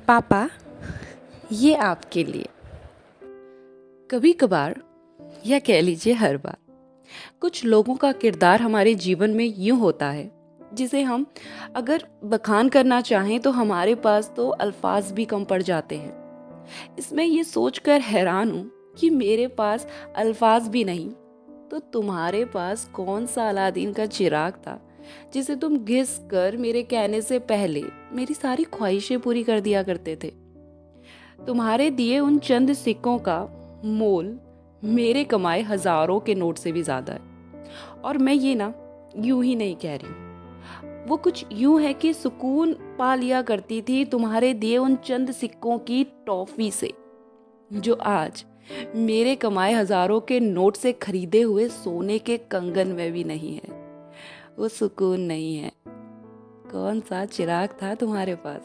पापा, ये आपके लिए। कभी कभार या कह लीजिए हर बार कुछ लोगों का किरदार हमारे जीवन में यूं होता है जिसे हम अगर बखान करना चाहें तो हमारे पास तो अल्फाज भी कम पड़ जाते हैं। इसमें ये सोचकर हैरान हूँ कि मेरे पास अल्फाज भी नहीं तो तुम्हारे पास कौन सा अलादीन का चिराग था जिसे तुम घिस कर मेरे कहने से पहले मेरी सारी ख्वाहिशें पूरी कर दिया करते थे। तुम्हारे दिए उन चंद सिक्कों का मोल मेरे कमाए हजारों के नोट से भी ज्यादा है। और मैं ये ना यूं ही नहीं कह रही हूँ, वो कुछ यूं है कि सुकून पा लिया करती थी तुम्हारे दिए उन चंद सिक्कों की टॉफी से, जो आज मेरे कमाए हजारों के नोट से खरीदे हुए सोने के कंगन में भी नहीं है। वो सुकून नहीं है। कौन सा चिराग था तुम्हारे पास?